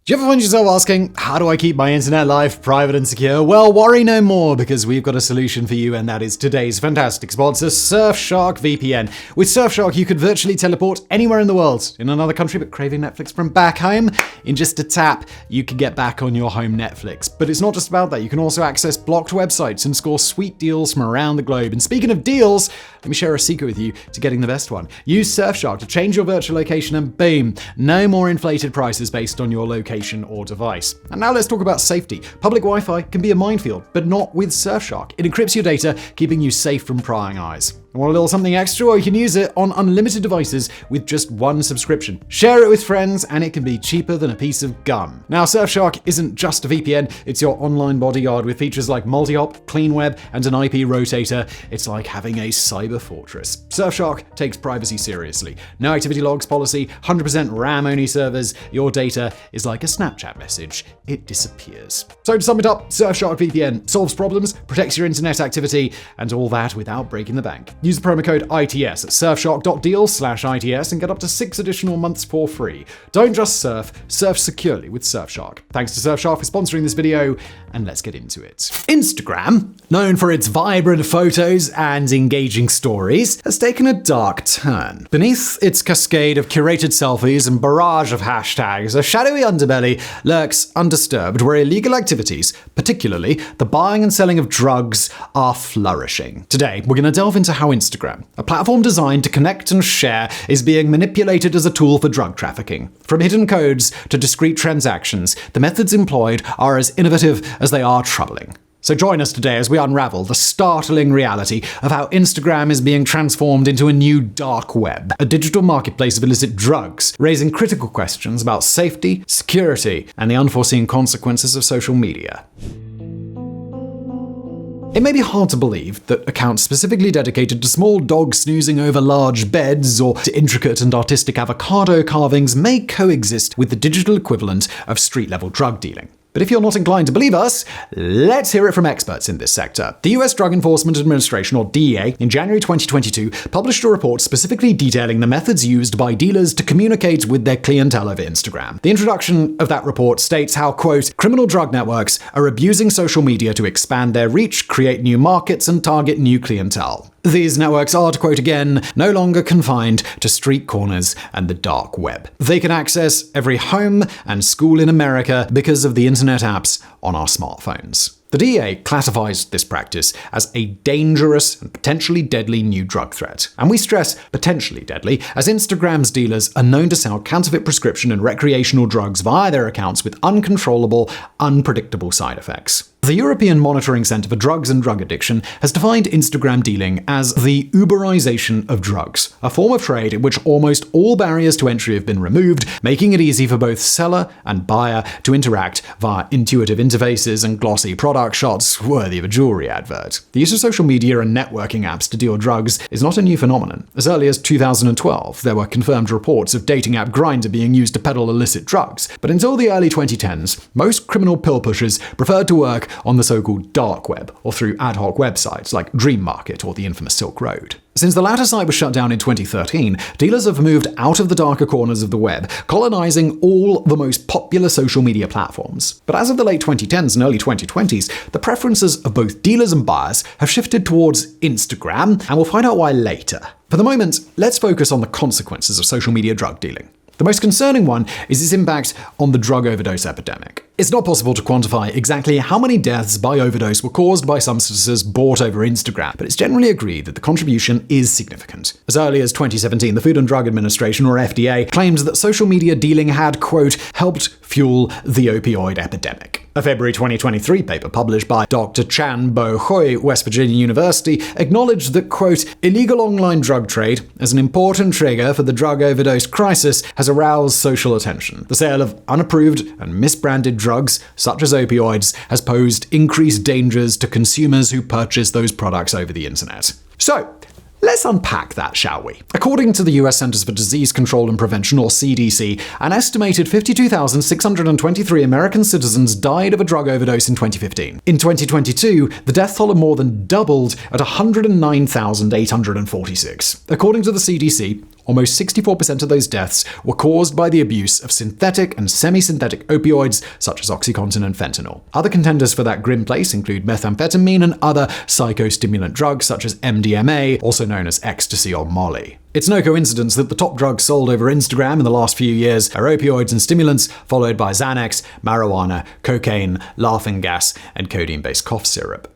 Do you ever find yourself asking, how do I keep my internet life private and secure? Well, worry no more, because we've got a solution for you, and that is today's fantastic sponsor, Surfshark VPN. With Surfshark, you could virtually teleport anywhere in the world, in another country, but craving Netflix from back home. In just a tap, you can get back on your home Netflix. But it's not just about that. You can also access blocked websites and score sweet deals from around the globe. And speaking of deals, let me share a secret with you to getting the best one. Use Surfshark to change your virtual location and boom, no more inflated prices based on your location or device. And now let's talk about safety. Public Wi-Fi can be a minefield, but not with Surfshark. It encrypts your data, keeping you safe from prying eyes. Want a little something extra? Well, you can use it on unlimited devices with just one subscription. Share it with friends, and it can be cheaper than a piece of gum. Now, Surfshark isn't just a VPN, it's your online bodyguard with features like multi-hop, clean web, and an IP rotator. It's like having a cyber fortress. Surfshark takes privacy seriously. No activity logs policy, 100% RAM-only servers. Your data is like a Snapchat message. It disappears. So to sum it up, Surfshark VPN solves problems, protects your internet activity, and all that without breaking the bank. Use the promo code ITS at surfshark.deal/ITS and get up to 6 additional months for free. Don't just surf, surf securely with Surfshark. Thanks to Surfshark for sponsoring this video, and let's get into it. Instagram, known for its vibrant photos and engaging stories, has taken a dark turn. Beneath its cascade of curated selfies and barrage of hashtags, a shadowy underbelly lurks undisturbed where illegal activities, particularly the buying and selling of drugs, are flourishing. Today, we're going to delve into how Instagram, a platform designed to connect and share, is being manipulated as a tool for drug trafficking. From hidden codes to discrete transactions, the methods employed are as innovative as they are troubling. So join us today as we unravel the startling reality of how Instagram is being transformed into a new dark web, a digital marketplace of illicit drugs, raising critical questions about safety, security, and the unforeseen consequences of social media. It may be hard to believe that accounts specifically dedicated to small dogs snoozing over large beds or to intricate and artistic avocado carvings may coexist with the digital equivalent of street-level drug dealing. But if you're not inclined to believe us, let's hear it from experts in this sector. The US Drug Enforcement Administration, or DEA, in January 2022, published a report specifically detailing the methods used by dealers to communicate with their clientele over Instagram. The introduction of that report states how, quote, criminal drug networks are abusing social media to expand their reach, create new markets, and target new clientele. These networks are, to quote again, no longer confined to street corners and the dark web. They can access every home and school in America because of the internet apps on our smartphones. The DEA classifies this practice as a dangerous and potentially deadly new drug threat. And we stress potentially deadly, as Instagram's dealers are known to sell counterfeit prescription and recreational drugs via their accounts with uncontrollable, unpredictable side effects. The European Monitoring Center for Drugs and Drug Addiction has defined Instagram dealing as the Uberization of drugs, a form of trade in which almost all barriers to entry have been removed, making it easy for both seller and buyer to interact via intuitive interfaces and glossy product shots worthy of a jewelry advert. The use of social media and networking apps to deal drugs is not a new phenomenon. As early as 2012, there were confirmed reports of dating app Grindr being used to peddle illicit drugs. But until the early 2010s, most criminal pill pushers preferred to work on the so-called dark web or through ad hoc websites like Dream Market or the infamous Silk Road. Since the latter site was shut down in 2013, dealers have moved out of the darker corners of the web, colonizing all the most popular social media platforms. But as of the late 2010s and early 2020s, the preferences of both dealers and buyers have shifted towards Instagram, and we'll find out why later. For the moment, let's focus on the consequences of social media drug dealing. The most concerning one is its impact on the drug overdose epidemic. It's not possible to quantify exactly how many deaths by overdose were caused by substances bought over Instagram, but it's generally agreed that the contribution is significant. As early as 2017, the Food and Drug Administration, or FDA, claimed that social media dealing had, quote, helped fuel the opioid epidemic. A February 2023 paper published by Dr. Chan Bo Hoi, West Virginia University, acknowledged that, quote, illegal online drug trade, as an important trigger for the drug overdose crisis, has aroused social attention. The sale of unapproved and misbranded drugs, such as opioids, has posed increased dangers to consumers who purchase those products over the internet. So, let's unpack that, shall we? According to the US Centers for Disease Control and Prevention, or CDC, an estimated 52,623 American citizens died of a drug overdose in 2015. In 2022, the death toll more than doubled at 109,846. According to the CDC, almost 64% of those deaths were caused by the abuse of synthetic and semi-synthetic opioids such as OxyContin and fentanyl. Other contenders for that grim place include methamphetamine and other psychostimulant drugs such as MDMA, also known as ecstasy or Molly. It's no coincidence that the top drugs sold over Instagram in the last few years are opioids and stimulants, followed by Xanax, marijuana, cocaine, laughing gas, and codeine-based cough syrup.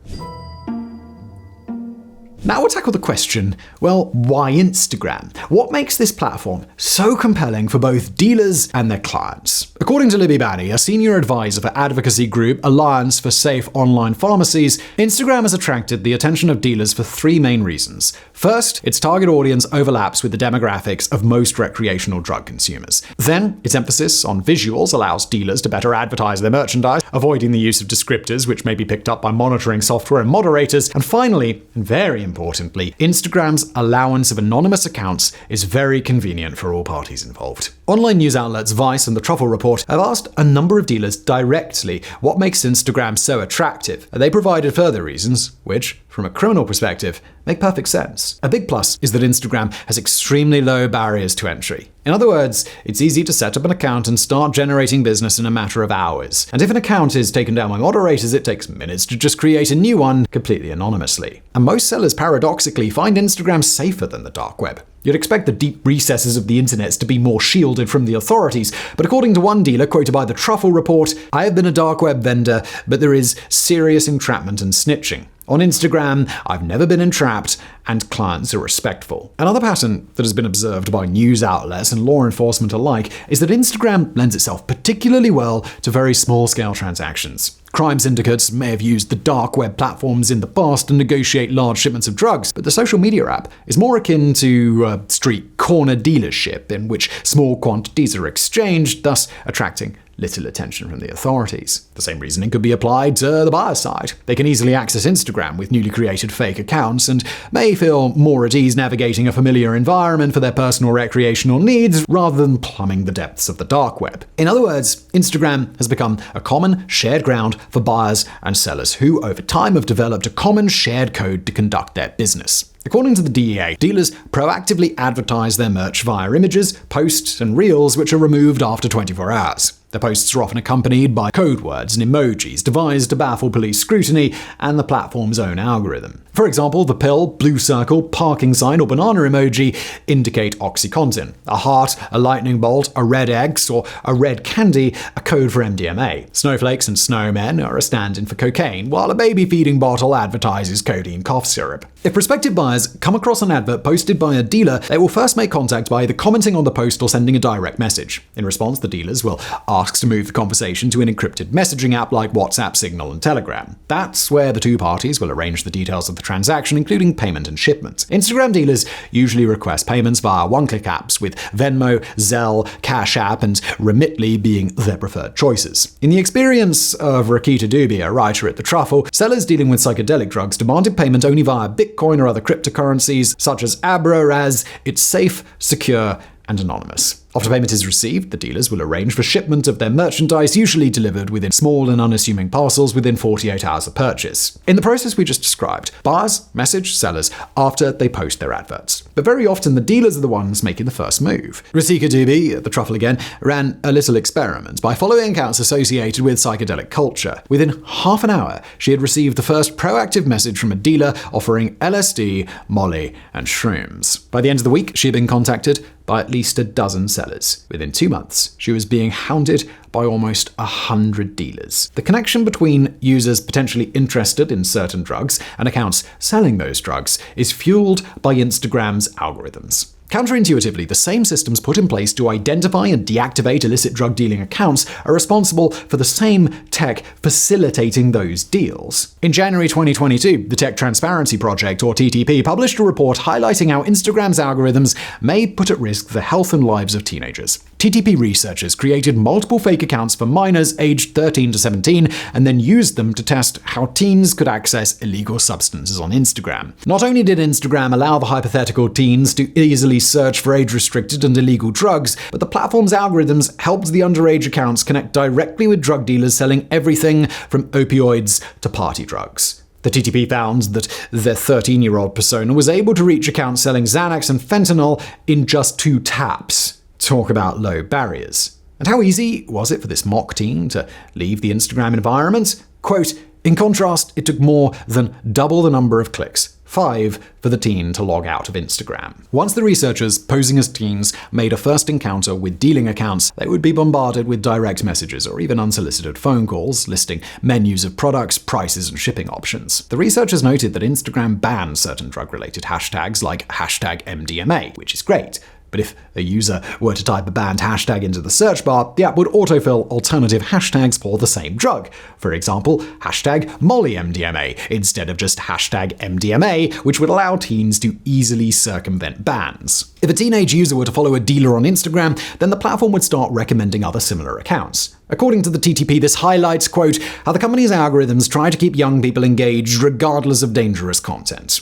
Now we'll tackle the question, well, why Instagram? What makes this platform so compelling for both dealers and their clients? According to Libby Banny, a senior advisor for advocacy group Alliance for Safe Online Pharmacies, Instagram has attracted the attention of dealers for three main reasons. First, its target audience overlaps with the demographics of most recreational drug consumers. Then, its emphasis on visuals allows dealers to better advertise their merchandise, avoiding the use of descriptors which may be picked up by monitoring software and moderators. And finally, and very importantly, Instagram's allowance of anonymous accounts is very convenient for all parties involved. Online news outlets Vice and The Truffle Report have asked a number of dealers directly what makes Instagram so attractive, and they provided further reasons, which, from a criminal perspective, make perfect sense. A big plus is that Instagram has extremely low barriers to entry. In other words, it's easy to set up an account and start generating business in a matter of hours. And if an account is taken down by moderators, it takes minutes to just create a new one completely anonymously. And most sellers paradoxically find Instagram safer than the dark web. You'd expect the deep recesses of the internet to be more shielded from the authorities, but according to one dealer quoted by The Truffle Report, "I have been a dark web vendor, but there is serious entrapment and snitching. On Instagram, I've never been entrapped, and clients are respectful." Another pattern that has been observed by news outlets and law enforcement alike is that Instagram lends itself particularly well to very small-scale transactions. Crime syndicates may have used the dark web platforms in the past to negotiate large shipments of drugs, but the social media app is more akin to a street corner dealership in which small quantities are exchanged, thus attracting little attention from the authorities. The same reasoning could be applied to the buyer side. They can easily access Instagram with newly created fake accounts and may feel more at ease navigating a familiar environment for their personal recreational needs rather than plumbing the depths of the dark web. In other words, Instagram has become a common shared ground for buyers and sellers who, over time, have developed a common shared code to conduct their business. According to the DEA, dealers proactively advertise their merch via images, posts, and reels which are removed after 24 hours. Their posts are often accompanied by code words and emojis devised to baffle police scrutiny and the platform's own algorithm. For example, the pill, blue circle, parking sign, or banana emoji indicate OxyContin. A heart, a lightning bolt, a red X, or a red candy are code for MDMA. Snowflakes and snowmen are a stand-in for cocaine, while a baby feeding bottle advertises codeine cough syrup. If prospective buyers come across an advert posted by a dealer, they will first make contact by either commenting on the post or sending a direct message. In response, the dealers will ask to move the conversation to an encrypted messaging app like WhatsApp, Signal, and Telegram. That's where the two parties will arrange the details of the transaction, including payment and shipment. Instagram dealers usually request payments via one-click apps, with Venmo, Zelle, Cash App, and Remitly being their preferred choices. In the experience of Rakita Dubey, a writer at The Truffle, sellers dealing with psychedelic drugs demanded payment only via Bitcoin or other cryptocurrencies such as Abra, as it's safe, secure, and anonymous. After payment is received, the dealers will arrange for shipment of their merchandise, usually delivered within small and unassuming parcels within 48 hours of purchase. In the process we just described, buyers message sellers after they post their adverts. But very often the dealers are the ones making the first move. Rasika Dubey, at The Truffle again, ran a little experiment by following accounts associated with psychedelic culture. Within half an hour, she had received the first proactive message from a dealer offering LSD, Molly, and shrooms. By the end of the week, she had been contacted by at least a dozen sellers. Within 2 months, she was being hounded by almost 100 dealers. The connection between users potentially interested in certain drugs and accounts selling those drugs is fueled by Instagram's algorithms. Counterintuitively, the same systems put in place to identify and deactivate illicit drug dealing accounts are responsible for the same tech facilitating those deals. In January 2022, the Tech Transparency Project, or TTP, published a report highlighting how Instagram's algorithms may put at risk the health and lives of teenagers. TTP researchers created multiple fake accounts for minors aged 13 to 17 and then used them to test how teens could access illegal substances on Instagram. Not only did Instagram allow the hypothetical teens to easily search for age-restricted and illegal drugs, but the platform's algorithms helped the underage accounts connect directly with drug dealers selling everything from opioids to party drugs. The TTP found that their 13-year-old persona was able to reach accounts selling Xanax and fentanyl in just 2 taps. Talk about low barriers. And how easy was it for this mock teen to leave the Instagram environment? Quote, in contrast, it took more than double the number of clicks, 5, for the teen to log out of Instagram. Once the researchers, posing as teens, made a first encounter with dealing accounts, they would be bombarded with direct messages or even unsolicited phone calls listing menus of products, prices, and shipping options. The researchers noted that Instagram banned certain drug-related hashtags like #MDMA, which is great. But if a user were to type a banned hashtag into the search bar, the app would autofill alternative hashtags for the same drug. For example, #MollyMDMA instead of just #MDMA, which would allow teens to easily circumvent bans. If a teenage user were to follow a dealer on Instagram, then the platform would start recommending other similar accounts. According to the TTP, this highlights, quote, how the company's algorithms try to keep young people engaged regardless of dangerous content.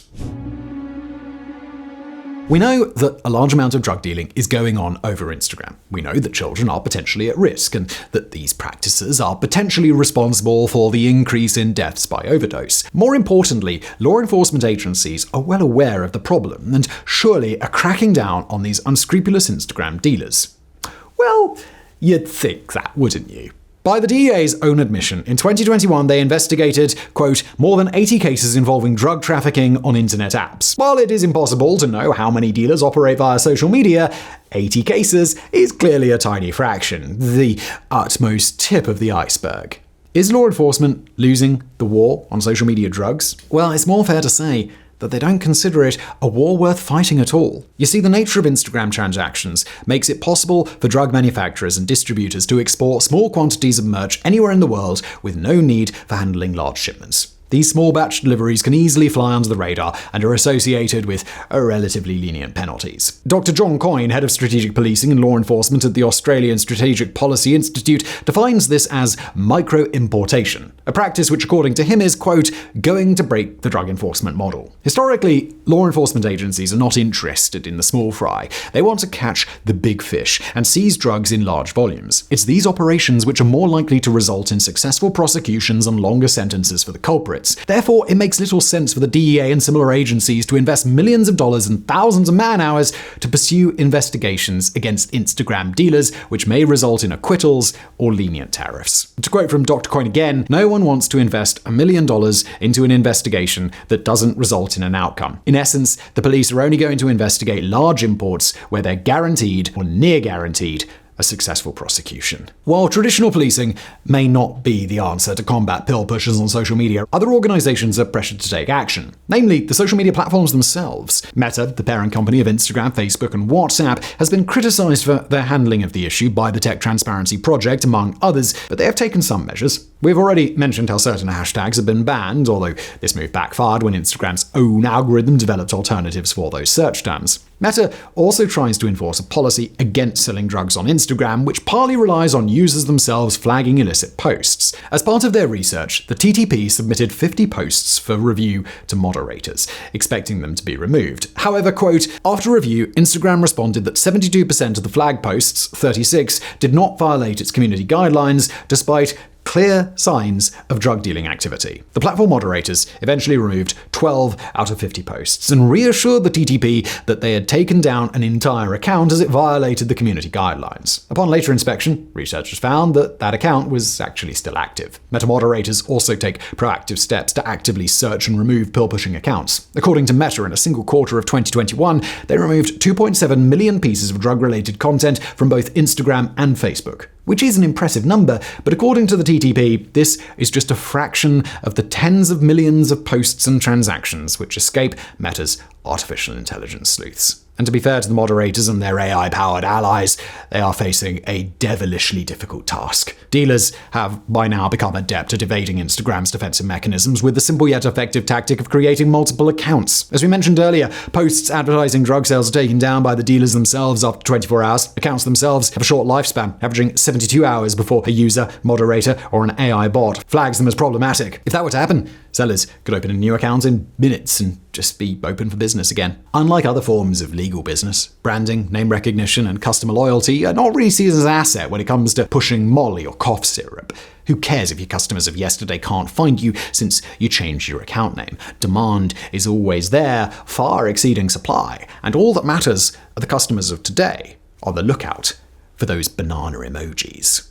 We know that a large amount of drug dealing is going on over Instagram. We know that children are potentially at risk and that these practices are potentially responsible for the increase in deaths by overdose. More importantly, law enforcement agencies are well aware of the problem and surely are cracking down on these unscrupulous Instagram dealers. Well, you'd think that, wouldn't you? By the DEA's own admission, in 2021 they investigated, quote, more than 80 cases involving drug trafficking on internet apps. While it is impossible to know how many dealers operate via social media, 80 cases is clearly a tiny fraction, the utmost tip of the iceberg. Is law enforcement losing the war on social media drugs? Well, it's more fair to say that they don't consider it a war worth fighting at all. You see, the nature of Instagram transactions makes it possible for drug manufacturers and distributors to export small quantities of merch anywhere in the world with no need for handling large shipments. These small batch deliveries can easily fly under the radar and are associated with relatively lenient penalties. Dr. John Coyne, head of strategic policing and law enforcement at the Australian Strategic Policy Institute, defines this as micro-importation, a practice which, according to him, is, quote, going to break the drug enforcement model. Historically, law enforcement agencies are not interested in the small fry. They want to catch the big fish and seize drugs in large volumes. It's these operations which are more likely to result in successful prosecutions and longer sentences for the culprits. Therefore, it makes little sense for the DEA and similar agencies to invest millions of dollars and thousands of man-hours to pursue investigations against Instagram dealers, which may result in acquittals or lenient tariffs. To quote from Dr. Coyne again, no one wants to invest $1 million into an investigation that doesn't result in an outcome. In essence, the police are only going to investigate large imports where they're guaranteed or near guaranteed a successful prosecution. While traditional policing may not be the answer to combat pill pushers on social media, other organizations are pressured to take action, namely the social media platforms themselves. Meta, the parent company of Instagram, Facebook, and WhatsApp, has been criticized for their handling of the issue by the Tech Transparency Project, among others, but they have taken some measures. We've already mentioned how certain hashtags have been banned, although this move backfired when Instagram's own algorithm developed alternatives for those search terms. Meta also tries to enforce a policy against selling drugs on Instagram, which partly relies on users themselves flagging illicit posts. As part of their research, the TTP submitted 50 posts for review to moderators, expecting them to be removed. However, quote, after review, Instagram responded that 72% of the flag posts, 36, did not violate its community guidelines, despite clear signs of drug dealing activity. The platform moderators eventually removed 12 out of 50 posts and reassured the TTP that they had taken down an entire account as it violated the community guidelines. Upon later inspection, researchers found that that account was actually still active. Meta moderators also take proactive steps to actively search and remove pill-pushing accounts. According to Meta, in a single quarter of 2021, they removed 2.7 million pieces of drug-related content from both Instagram and Facebook, which is an impressive number, but according to the TTP, this is just a fraction of the tens of millions of posts and transactions which escape Meta's artificial intelligence sleuths. And to be fair to the moderators and their AI-powered allies, they are facing a devilishly difficult task. Dealers have by now become adept at evading Instagram's defensive mechanisms with the simple yet effective tactic of creating multiple accounts. As we mentioned earlier, posts advertising drug sales are taken down by the dealers themselves after 24 hours. Accounts themselves have a short lifespan, averaging 72 hours before a user, moderator, or an AI bot flags them as problematic. If that were to happen, Sellers could open a new account in minutes and just be open for business again. Unlike other forms of legal business, branding, name recognition, and customer loyalty are not really seen as an asset when it comes to pushing Molly or cough syrup. Who cares if your customers of yesterday can't find you since you changed your account name? Demand is always there, far exceeding supply, and all that matters are the customers of today on the lookout for those banana emojis.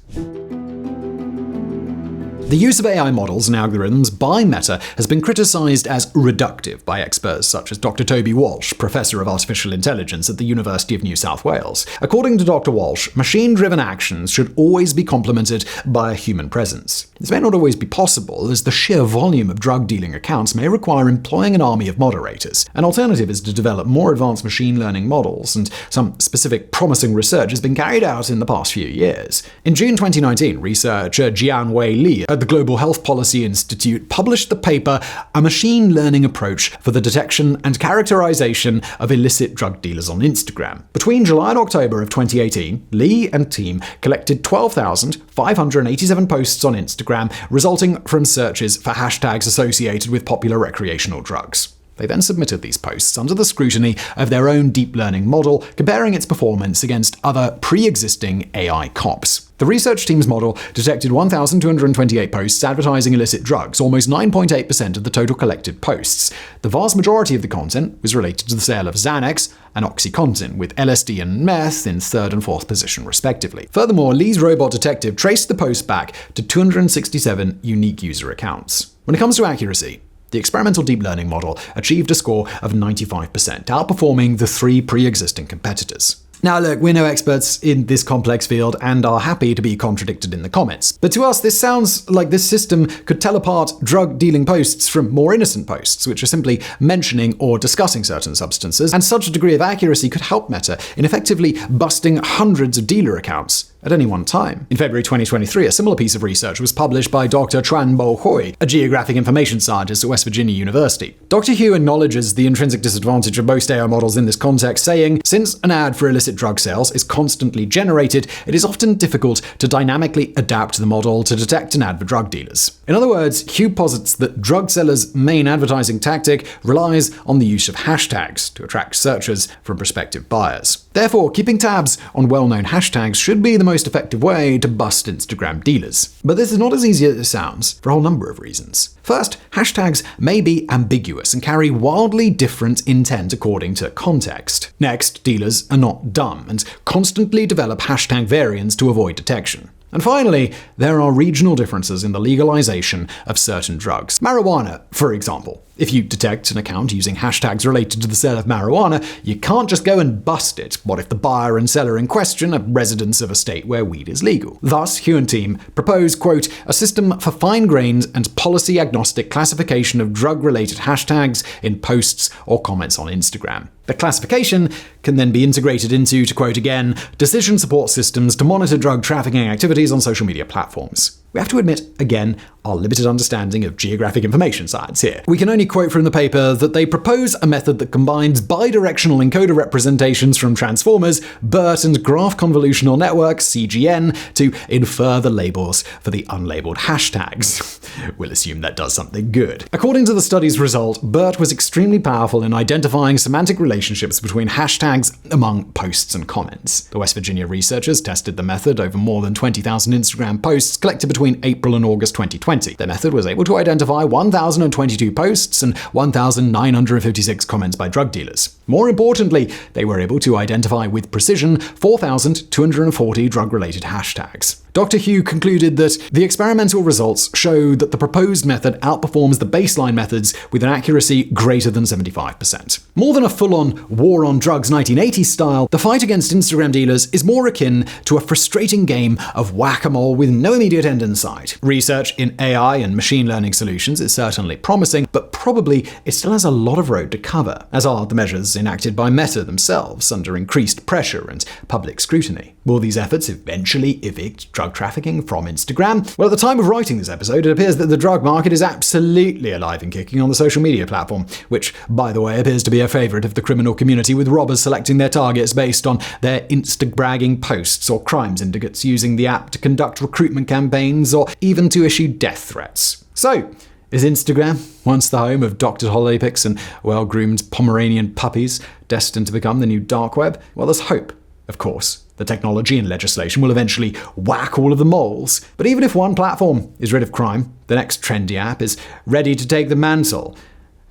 The use of AI models and algorithms by Meta has been criticized as reductive by experts such as Dr. Toby Walsh, Professor of Artificial Intelligence at the University of New South Wales. According to Dr. Walsh, machine-driven actions should always be complemented by a human presence. This may not always be possible, as the sheer volume of drug-dealing accounts may require employing an army of moderators. An alternative is to develop more advanced machine learning models, and some specific promising research has been carried out in the past few years. In June 2019, researcher Jianwei Li at the Global Health Policy Institute published the paper A Machine Learning Approach for the Detection and Characterization of Illicit Drug Dealers on Instagram. Between July and October of 2018, Li and team collected 12,587 posts on Instagram, resulting from searches for hashtags associated with popular recreational drugs. They then submitted these posts under the scrutiny of their own deep learning model, comparing its performance against other pre-existing AI cops. The research team's model detected 1,228 posts advertising illicit drugs, almost 9.8% of the total collected posts. The vast majority of the content was related to the sale of Xanax and OxyContin, with LSD and meth in third and fourth position, respectively. Furthermore, Lee's robot detective traced the post back to 267 unique user accounts. When it comes to accuracy, the experimental deep learning model achieved a score of 95%, outperforming the three pre-existing competitors. Now look, we're no experts in this complex field and are happy to be contradicted in the comments. But to us, this sounds like this system could tell apart drug-dealing posts from more innocent posts, which are simply mentioning or discussing certain substances, and such a degree of accuracy could help Meta in effectively busting hundreds of dealer accounts at any one time. In February 2023, a similar piece of research was published by Dr. Tran Bo Hui, a geographic information scientist at West Virginia University. Dr. Hu acknowledges the intrinsic disadvantage of most AI models in this context, saying, since an ad for illicit drug sales is constantly generated, it is often difficult to dynamically adapt the model to detect an ad for drug dealers. In other words, Hu posits that drug sellers' main advertising tactic relies on the use of hashtags to attract searchers from prospective buyers. Therefore, keeping tabs on well-known hashtags should be the most effective way to bust Instagram dealers. But this is not as easy as it sounds, for a whole number of reasons. First, hashtags may be ambiguous and carry wildly different intent according to context. Next, dealers are not dumb and constantly develop hashtag variants to avoid detection. And finally, there are regional differences in the legalization of certain drugs. Marijuana, for example. If you detect an account using hashtags related to the sale of marijuana, you can't just go and bust it. What if the buyer and seller in question are residents of a state where weed is legal? Thus, Hu and team propose, quote, a system for fine-grained and policy-agnostic classification of drug-related hashtags in posts or comments on Instagram. The classification can then be integrated into, to quote again, decision support systems to monitor drug trafficking activities on social media platforms. We have to admit, again, our limited understanding of geographic information science here. We can only quote from the paper that they propose a method that combines bidirectional encoder representations from transformers, BERT, and graph convolutional networks, CGN, to infer the labels for the unlabeled hashtags. We'll assume that does something good. According to the study's result, BERT was extremely powerful in identifying semantic relationships between hashtags among posts and comments. The West Virginia researchers tested the method over more than 20,000 Instagram posts collected between April and August 2020. Their method was able to identify 1,022 posts and 1,956 comments by drug dealers. More importantly, they were able to identify with precision 4,240 drug-related hashtags. Dr. Hu concluded that the experimental results show that the proposed method outperforms the baseline methods with an accuracy greater than 75%. More than a full-on war on drugs 1980s style, the fight against Instagram dealers is more akin to a frustrating game of whack-a-mole with no immediate end in sight. Research in AI and machine learning solutions is certainly promising, but probably it still has a lot of road to cover, as are the measures enacted by Meta themselves under increased pressure and public scrutiny. Will these efforts eventually evict drug trafficking from Instagram? Well, at the time of writing this episode, it appears that the drug market is absolutely alive and kicking on the social media platform, which, by the way, appears to be a favorite of the criminal community, with robbers selecting their targets based on their Insta-bragging posts or crime syndicates using the app to conduct recruitment campaigns or even to issue death threats. So, Is Instagram, once the home of doctored holiday pics and well-groomed Pomeranian puppies, destined to become the new dark web? Well, there's hope, of course. The technology and legislation will eventually whack all of the moles. But even if one platform is rid of crime, the next trendy app is ready to take the mantle.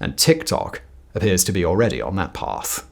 And TikTok appears to be already on that path.